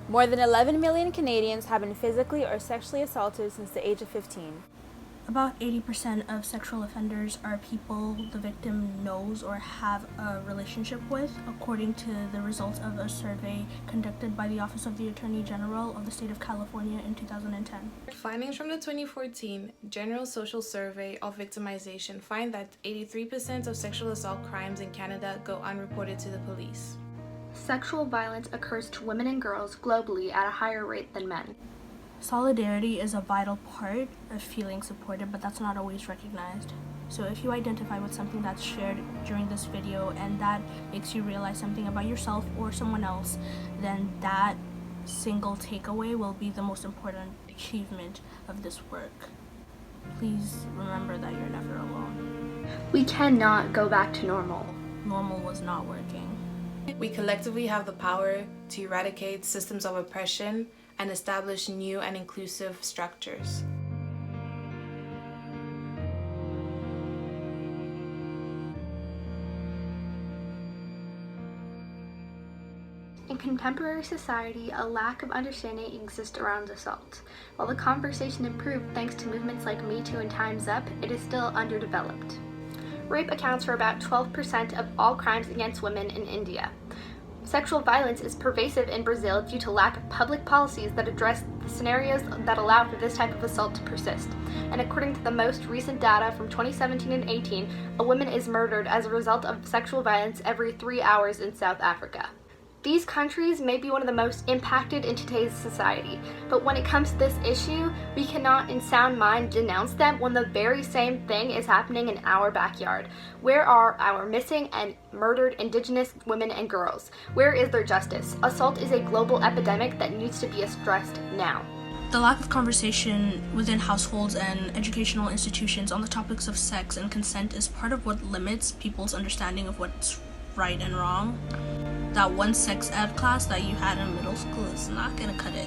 More than 11 million Canadians have been physically or sexually assaulted since the age of 15. About 80% of sexual offenders are people the victim knows or have a relationship with, according to the results of a survey conducted by the Office of the Attorney General of the State of California in 2010. Findings from the 2014 General Social Survey of Victimization find that 83% of sexual assault crimes in Canada go unreported to the police. Sexual violence occurs to women and girls globally at a higher rate than men. Solidarity is a vital part of feeling supported, but that's not always recognized. So if you identify with something that's shared during this video and that makes you realize something about yourself or someone else, then that single takeaway will be the most important achievement of this work. Please remember that you're never alone. We cannot go back to normal. Normal was not working. We collectively have the power to eradicate systems of oppression and establish new and inclusive structures. In contemporary society, a lack of understanding exists around assault. While the conversation improved thanks to movements like Me Too and Time's Up, it is still underdeveloped. Rape accounts for about 12% of all crimes against women in India. Sexual violence is pervasive in Brazil due to lack of public policies that address the scenarios that allow for this type of assault to persist. And according to the most recent data from 2017 and 18, a woman is murdered as a result of sexual violence every 3 hours in South Africa. These countries may be one of the most impacted in today's society, but when it comes to this issue, we cannot in sound mind denounce them when the very same thing is happening in our backyard. Where are our missing and murdered Indigenous women and girls? Where is their justice? Assault is a global epidemic that needs to be addressed now. The lack of conversation within households and educational institutions on the topics of sex and consent is part of what limits people's understanding of what's right and wrong. That one sex ed class that you had in middle school is not gonna cut it.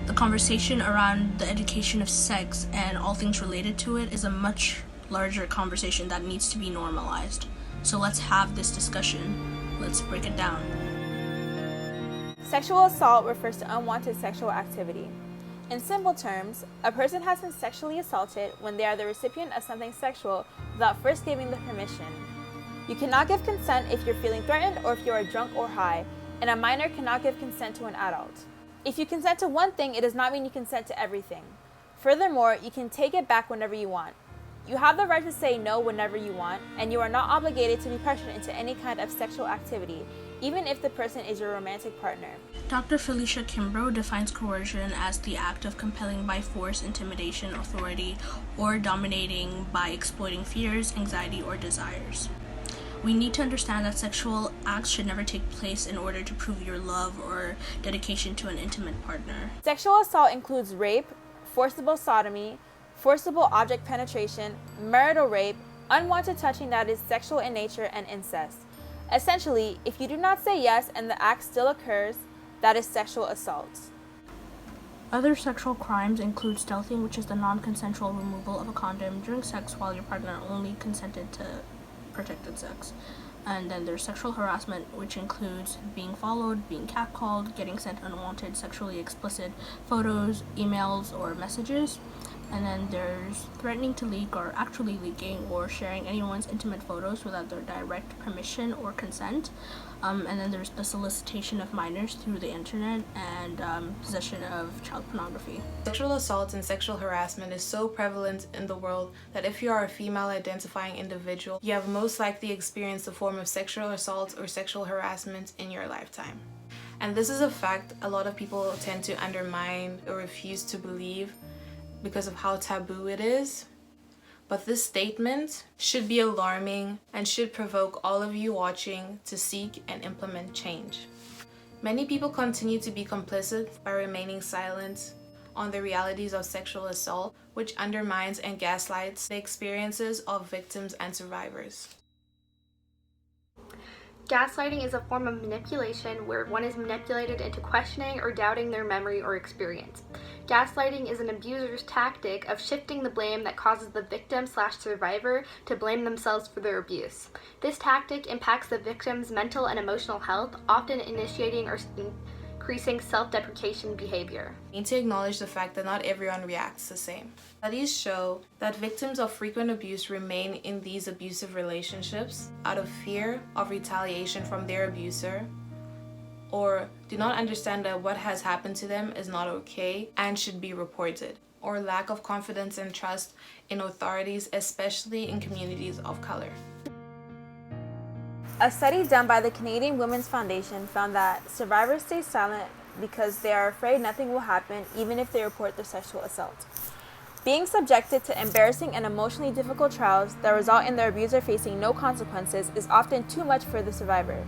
The conversation around the education of sex and all things related to it is a much larger conversation that needs to be normalized. So let's have this discussion. Let's break it down. Sexual assault refers to unwanted sexual activity. In simple terms, a person has been sexually assaulted when they are the recipient of something sexual without first giving the permission. You cannot give consent if you're feeling threatened or if you are drunk or high, and a minor cannot give consent to an adult. If you consent to one thing, it does not mean you consent to everything. Furthermore, you can take it back whenever you want. You have the right to say no whenever you want, and you are not obligated to be pressured into any kind of sexual activity, even if the person is your romantic partner. Dr. Felicia Kimbrough defines coercion as the act of compelling by force, intimidation, authority, or dominating by exploiting fears, anxiety, or desires. We need to understand that sexual acts should never take place in order to prove your love or dedication to an intimate partner. Sexual assault includes rape, forcible sodomy, forcible object penetration, marital rape, unwanted touching that is sexual in nature, and incest. Essentially, if you do not say yes and the act still occurs, that is sexual assault. Other sexual crimes include stealthing, which is the non-consensual removal of a condom during sex while your partner only consented to protected sex. And then there's sexual harassment, which includes being followed, being catcalled, getting sent unwanted sexually explicit photos, emails, or messages. And then there's threatening to leak or actually leaking or sharing anyone's intimate photos without their direct permission or consent. And then there's the solicitation of minors through the internet and possession of child pornography. Sexual assault and sexual harassment is so prevalent in the world that if you are a female identifying individual, you have most likely experienced a form of sexual assault or sexual harassment in your lifetime. And this is a fact a lot of people tend to undermine or refuse to believe because of how taboo it is. But this statement should be alarming and should provoke all of you watching to seek and implement change. Many people continue to be complicit by remaining silent on the realities of sexual assault, which undermines and gaslights the experiences of victims and survivors. Gaslighting is a form of manipulation where one is manipulated into questioning or doubting their memory or experience. Gaslighting is an abuser's tactic of shifting the blame that causes the victim/survivor to blame themselves for their abuse. This tactic impacts the victim's mental and emotional health, often initiating or increasing self-deprecation behavior. We need to acknowledge the fact that not everyone reacts the same. Studies show that victims of frequent abuse remain in these abusive relationships out of fear of retaliation from their abuser, or do not understand that what has happened to them is not okay and should be reported, or lack of confidence and trust in authorities, especially in communities of color. A study done by the Canadian Women's Foundation found that survivors stay silent because they are afraid nothing will happen even if they report their sexual assault. Being subjected to embarrassing and emotionally difficult trials that result in their abuser facing no consequences is often too much for the survivor.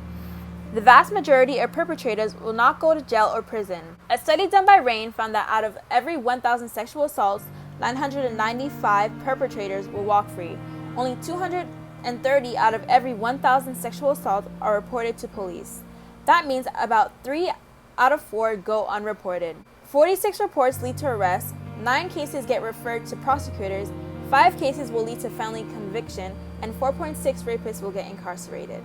The vast majority of perpetrators will not go to jail or prison. A study done by RAIN found that out of every 1,000 sexual assaults, 995 perpetrators will walk free. Only 230 out of every 1,000 sexual assaults are reported to police. That means about 3 out of 4 go unreported. 46 reports lead to arrest, 9 cases get referred to prosecutors, 5 cases will lead to felony conviction, and 4.6 rapists will get incarcerated.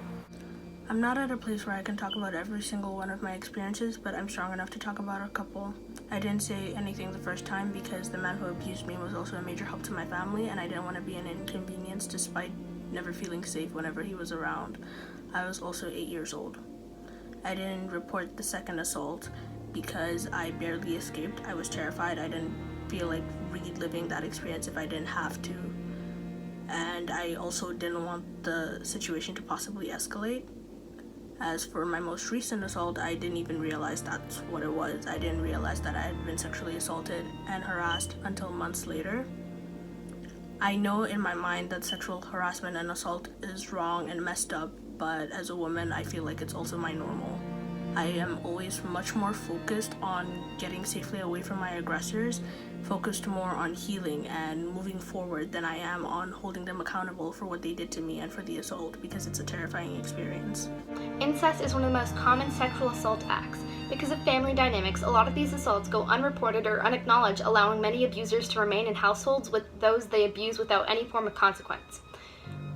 I'm not at a place where I can talk about every single one of my experiences, but I'm strong enough to talk about a couple. I didn't say anything the first time because the man who abused me was also a major help to my family, and I didn't want to be an inconvenience despite never feeling safe whenever he was around. I was also 8 years old. I didn't report the second assault because I barely escaped. I was terrified. I didn't feel like reliving that experience if I didn't have to. And I also didn't want the situation to possibly escalate. As for my most recent assault, I didn't even realize that's what it was. I didn't realize that I had been sexually assaulted and harassed until months later. I know in my mind that sexual harassment and assault is wrong and messed up, but as a woman, I feel like it's also my normal. I am always much more focused on getting safely away from my aggressors, focused more on healing and moving forward than I am on holding them accountable for what they did to me and for the assault, because it's a terrifying experience. Incest is one of the most common sexual assault acts. Because of family dynamics, a lot of these assaults go unreported or unacknowledged, allowing many abusers to remain in households with those they abuse without any form of consequence.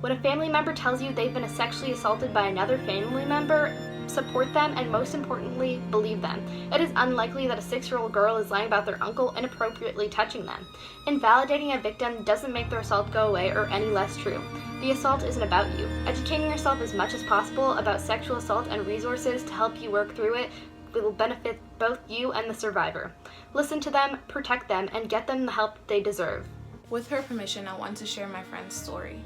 When a family member tells you they've been sexually assaulted by another family member, support them, and most importantly, believe them. It is unlikely that a 6-year-old girl is lying about their uncle inappropriately touching them. Invalidating a victim doesn't make their assault go away or any less true. The assault isn't about you. Educating yourself as much as possible about sexual assault and resources to help you work through it will benefit both you and the survivor. Listen to them, protect them, and get them the help they deserve. With her permission, I want to share my friend's story.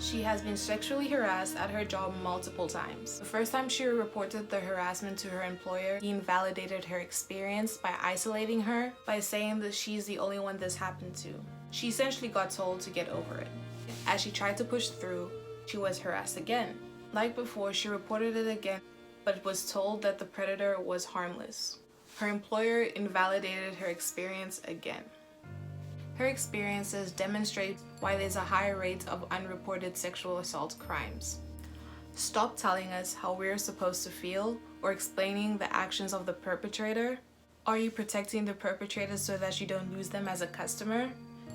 She has been sexually harassed at her job multiple times. The first time she reported the harassment to her employer, he invalidated her experience by isolating her, by saying that she's the only one this happened to. She essentially got told to get over it. As she tried to push through, she was harassed again. Like before, she reported it again, but was told that the predator was harmless. Her employer invalidated her experience again. Her experiences demonstrate why there's a high rate of unreported sexual assault crimes. Stop telling us how we're supposed to feel or explaining the actions of the perpetrator. Are you protecting the perpetrator so that you don't lose them as a customer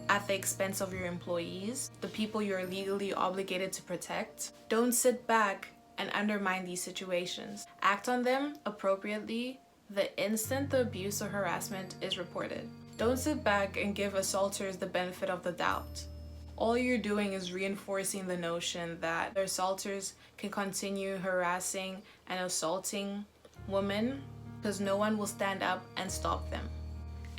at the expense of your employees, the people you're legally obligated to protect? Don't sit back and undermine these situations. Act on them appropriately the instant the abuse or harassment is reported. Don't sit back and give assaulters the benefit of the doubt. All you're doing is reinforcing the notion that the assaulters can continue harassing and assaulting women because no one will stand up and stop them.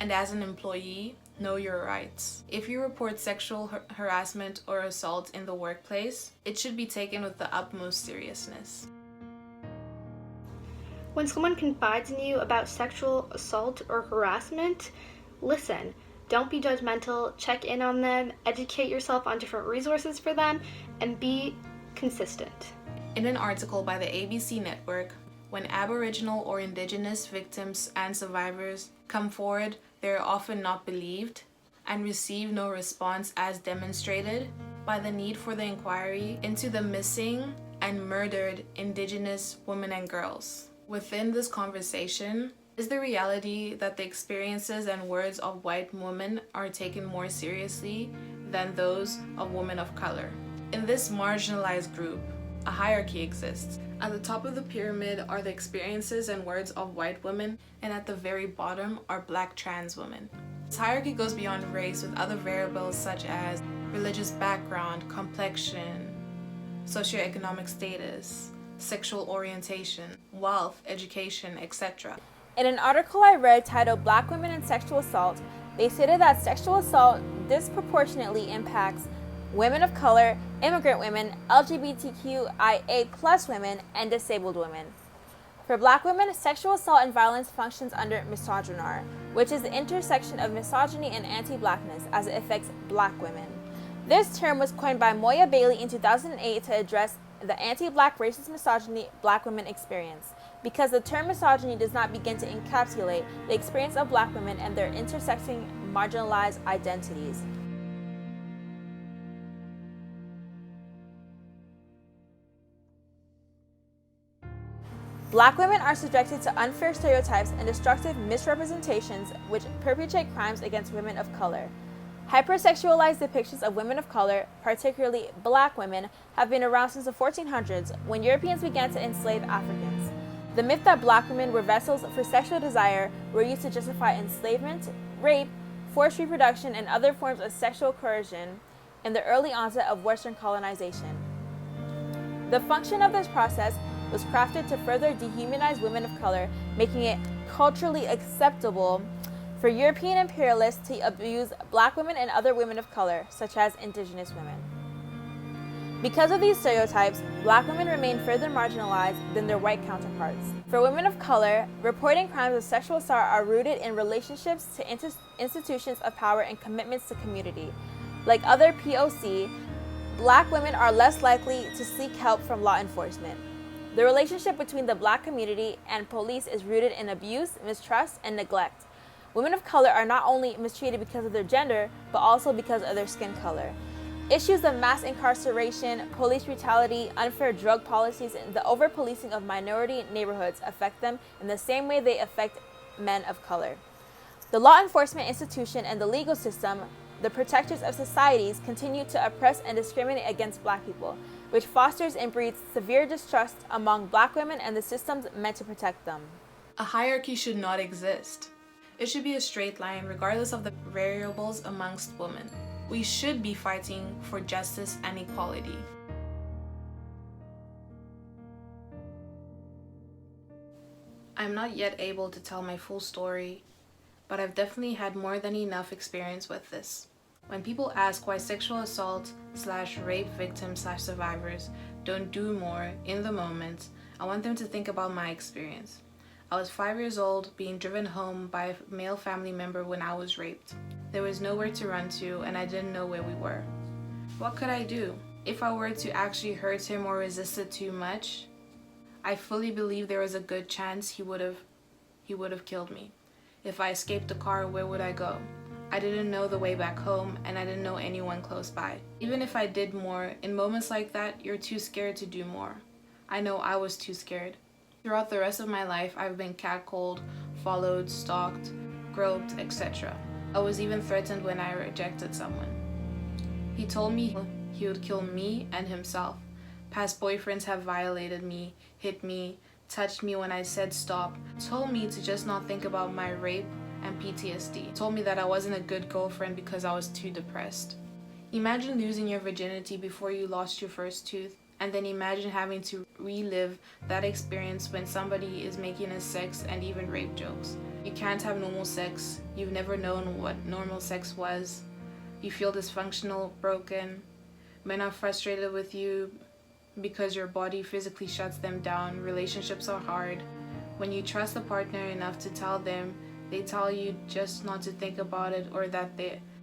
And as an employee, know your rights. If you report sexual harassment or assault in the workplace, it should be taken with the utmost seriousness. When someone confides in you about sexual assault or harassment, listen. Don't be judgmental, check in on them, educate yourself on different resources for them, and be consistent. In an article by the ABC Network, when Aboriginal or Indigenous victims and survivors come forward, they are often not believed and receive no response, as demonstrated by the need for the inquiry into the missing and murdered Indigenous women and girls. Within this conversation is the reality that the experiences and words of white women are taken more seriously than those of women of color. In this marginalized group, a hierarchy exists. At the top of the pyramid are the experiences and words of white women, and at the very bottom are Black trans women. This hierarchy goes beyond race with other variables such as religious background, complexion, socioeconomic status, sexual orientation, wealth, education, etc. In an article I read titled Black Women and Sexual Assault, they stated that sexual assault disproportionately impacts women of color, immigrant women, LGBTQIA+ women, and disabled women. For Black women, sexual assault and violence functions under misogynar, which is the intersection of misogyny and anti-Blackness as it affects Black women. This term was coined by Moya Bailey in 2008 to address the anti-Black racist misogyny Black women experience, because the term misogyny does not begin to encapsulate the experience of Black women and their intersecting marginalized identities. Black women are subjected to unfair stereotypes and destructive misrepresentations which perpetrate crimes against women of color. Hypersexualized depictions of women of color, particularly Black women, have been around since the 1400s, when Europeans began to enslave Africans. The myth that Black women were vessels for sexual desire were used to justify enslavement, rape, forced reproduction, and other forms of sexual coercion in the early onset of Western colonization. The function of this process was crafted to further dehumanize women of color, making it culturally acceptable for European imperialists to abuse Black women and other women of color, such as indigenous women. Because of these stereotypes, Black women remain further marginalized than their white counterparts. For women of color, reporting crimes of sexual assault are rooted in relationships to institutions of power and commitments to community. Like other POC, Black women are less likely to seek help from law enforcement. The relationship between the Black community and police is rooted in abuse, mistrust, and neglect. Women of color are not only mistreated because of their gender, but also because of their skin color. Issues of mass incarceration, police brutality, unfair drug policies, and the over-policing of minority neighborhoods affect them in the same way they affect men of color. The law enforcement institution and the legal system, the protectors of societies, continue to oppress and discriminate against Black people, which fosters and breeds severe distrust among Black women and the systems meant to protect them. A hierarchy should not exist. It should be a straight line regardless of the variables amongst women. We should be fighting for justice and equality. I'm not yet able to tell my full story, but I've definitely had more than enough experience with this. When people ask why sexual assault/rape victims/survivors don't do more in the moment, I want them to think about my experience. I was 5 years old, being driven home by a male family member when I was raped. There was nowhere to run to, and I didn't know where we were. What could I do? If I were to actually hurt him or resist it too much, I fully believe there was a good chance he would have killed me. If I escaped the car, where would I go? I didn't know the way back home, and I didn't know anyone close by. Even if I did more, in moments like that, you're too scared to do more. I know I was too scared. Throughout the rest of my life, I've been catcalled, followed, stalked, groped, etc. I was even threatened when I rejected someone. He told me he would kill me and himself. Past boyfriends have violated me, hit me, touched me when I said stop, told me to just not think about my rape and PTSD, told me that I wasn't a good girlfriend because I was too depressed. Imagine losing your virginity before you lost your first tooth, and then imagine having to relive that experience when somebody is making a sex and even rape jokes. You can't have normal sex, you've never known what normal sex was, you feel dysfunctional, broken, men are frustrated with you because your body physically shuts them down, relationships are hard. When you trust a partner enough to tell them, they tell you just not to think about it, or that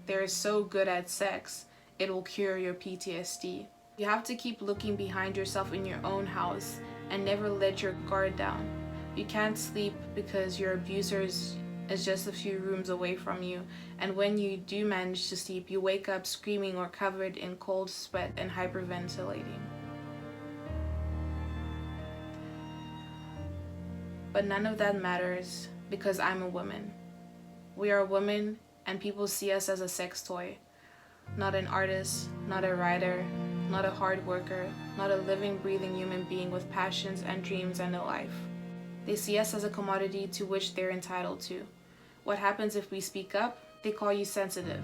they're so good at sex, it will cure your PTSD. You have to keep looking behind yourself in your own house and never let your guard down. You can't sleep because your abuser is just a few rooms away from you, and when you do manage to sleep, you wake up screaming or covered in cold sweat and hyperventilating. But none of that matters because I'm a woman. We are women, and people see us as a sex toy, not an artist, not a writer, not a hard worker, not a living, breathing human being with passions and dreams and a life. They see us as a commodity to which they're entitled to. What happens if we speak up? They call you sensitive.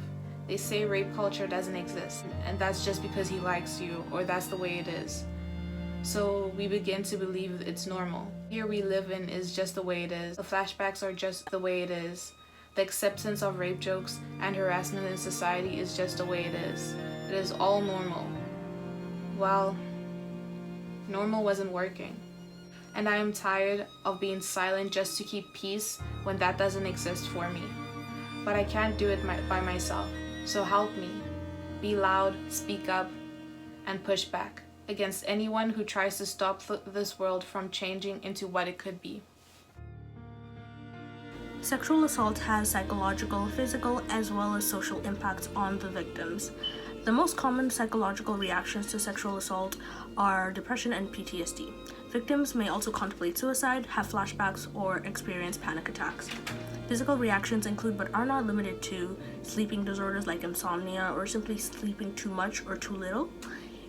They say rape culture doesn't exist, and that's just because he likes you, or that's the way it is. So we begin to believe it's normal. Here we live in is just the way it is. The flashbacks are just the way it is. The acceptance of rape jokes and harassment in society is just the way it is. It is all normal. Well, normal wasn't working. And I am tired of being silent just to keep peace when that doesn't exist for me. But I can't do it by myself. So help me. Be loud, speak up, and push back against anyone who tries to stop this world from changing into what it could be. Sexual assault has psychological, physical, as well as social impacts on the victims. The most common psychological reactions to sexual assault are depression and PTSD. Victims may also contemplate suicide, have flashbacks, or experience panic attacks. Physical reactions include but are not limited to sleeping disorders like insomnia or simply sleeping too much or too little,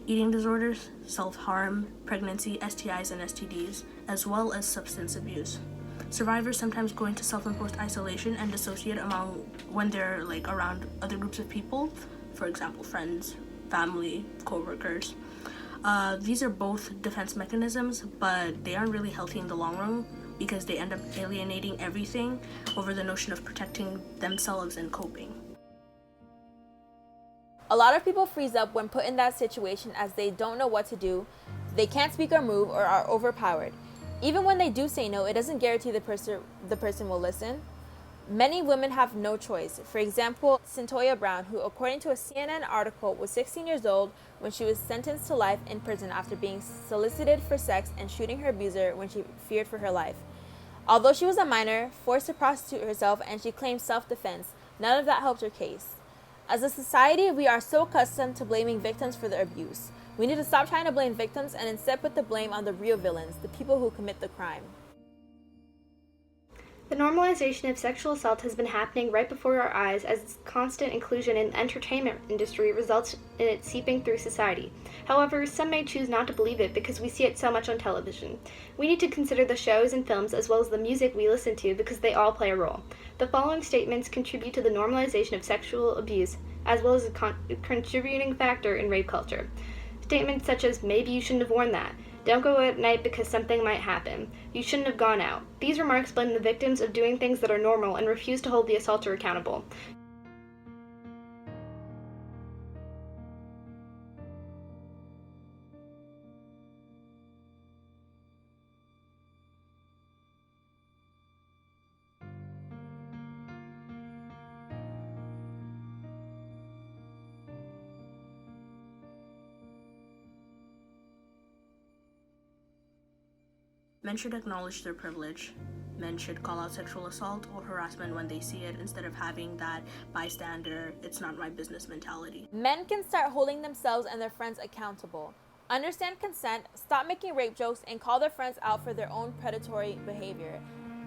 eating disorders, self-harm, pregnancy, STIs and STDs, as well as substance abuse. Survivors sometimes go into self-imposed isolation and dissociate when they're around other groups of people, for example, friends, family, co-workers. These are both defense mechanisms, but they aren't really healthy in the long run because they end up alienating everything over the notion of protecting themselves and coping. A lot of people freeze up when put in that situation as they don't know what to do, they can't speak or move, or are overpowered. Even when they do say no, it doesn't guarantee the person will listen. Many women have no choice. For example, Cyntoia Brown, who according to a CNN article was 16 years old when she was sentenced to life in prison after being solicited for sex and shooting her abuser when she feared for her life. Although she was a minor, forced to prostitute herself, and she claimed self-defense, none of that helped her case. As a society, we are so accustomed to blaming victims for their abuse. We need to stop trying to blame victims and instead put the blame on the real villains, the people who commit the crime. The normalization of sexual assault has been happening right before our eyes as its constant inclusion in the entertainment industry results in it seeping through society. However, some may choose not to believe it because we see it so much on television. We need to consider the shows and films as well as the music we listen to because they all play a role. The following statements contribute to the normalization of sexual abuse as well as a contributing factor in rape culture. Statements such as, maybe you shouldn't have worn that. Don't go at night because something might happen. You shouldn't have gone out. These remarks blame the victims of doing things that are normal and refuse to hold the assaulter accountable. Men should acknowledge their privilege. Men should call out sexual assault or harassment when they see it instead of having that bystander, it's not my business mentality. Men can start holding themselves and their friends accountable. Understand consent, stop making rape jokes, and call their friends out for their own predatory behavior.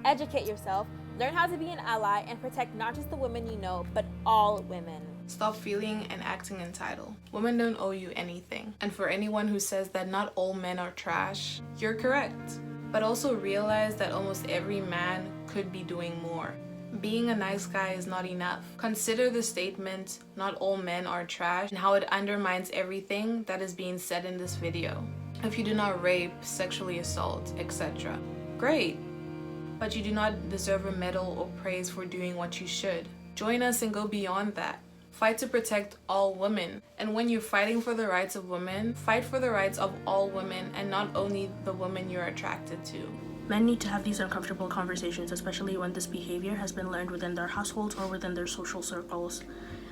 Educate yourself, learn how to be an ally, and protect not just the women you know, but all women. Stop feeling and acting entitled. Women don't owe you anything. And for anyone who says that not all men are trash, you're correct. But also realize that almost every man could be doing more. Being a nice guy is not enough. Consider the statement, not all men are trash, and how it undermines everything that is being said in this video. If you do not rape, sexually assault, etc. Great, but you do not deserve a medal or praise for doing what you should. Join us and go beyond that. Fight to protect all women. And when you're fighting for the rights of women, fight for the rights of all women and not only the women you're attracted to. Men need to have these uncomfortable conversations, especially when this behavior has been learned within their households or within their social circles.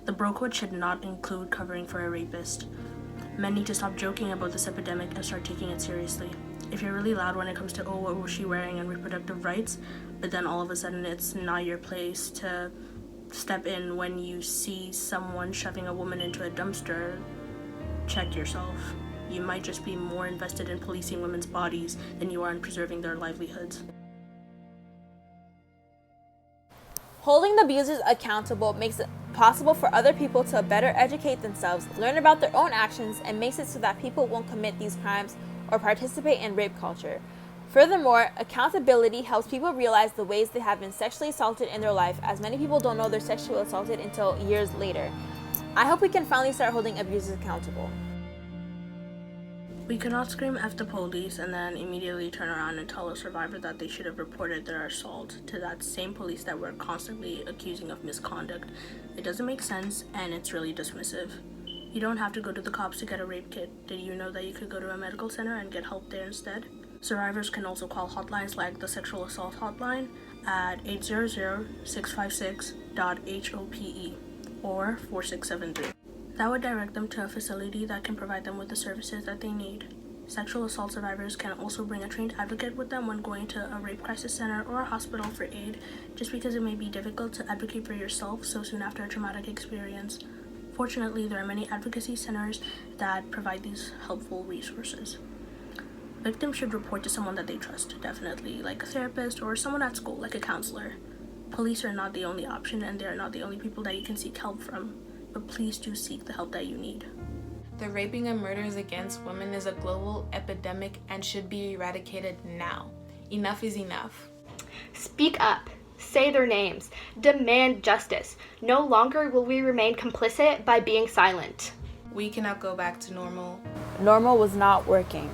The bro code should not include covering for a rapist. Men need to stop joking about this epidemic and start taking it seriously. If you're really loud when it comes to, oh, what was she wearing and reproductive rights, but then all of a sudden it's not your place to step in when you see someone shoving a woman into a dumpster, check yourself. You might just be more invested in policing women's bodies than you are in preserving their livelihoods. Holding the abusers accountable makes it possible for other people to better educate themselves, learn about their own actions, and makes it so that people won't commit these crimes or participate in rape culture. Furthermore, accountability helps people realize the ways they have been sexually assaulted in their life, as many people don't know they're sexually assaulted until years later. I hope we can finally start holding abusers accountable. We cannot scream F the police and then immediately turn around and tell a survivor that they should have reported their assault to that same police that we're constantly accusing of misconduct. It doesn't make sense, and it's really dismissive. You don't have to go to the cops to get a rape kit. Did you know that you could go to a medical center and get help there instead? Survivors can also call hotlines like the Sexual Assault Hotline at 800-656.HOPE or 4673. That would direct them to a facility that can provide them with the services that they need. Sexual assault survivors can also bring a trained advocate with them when going to a rape crisis center or a hospital for aid, just because it may be difficult to advocate for yourself so soon after a traumatic experience. Fortunately, there are many advocacy centers that provide these helpful resources. Victims should report to someone that they trust, definitely, like a therapist or someone at school, like a counselor. Police are not the only option, and they are not the only people that you can seek help from, but please do seek the help that you need. The raping and murders against women is a global epidemic and should be eradicated now. Enough is enough. Speak up. Say their names. Demand justice. No longer will we remain complicit by being silent. We cannot go back to normal. Normal was not working.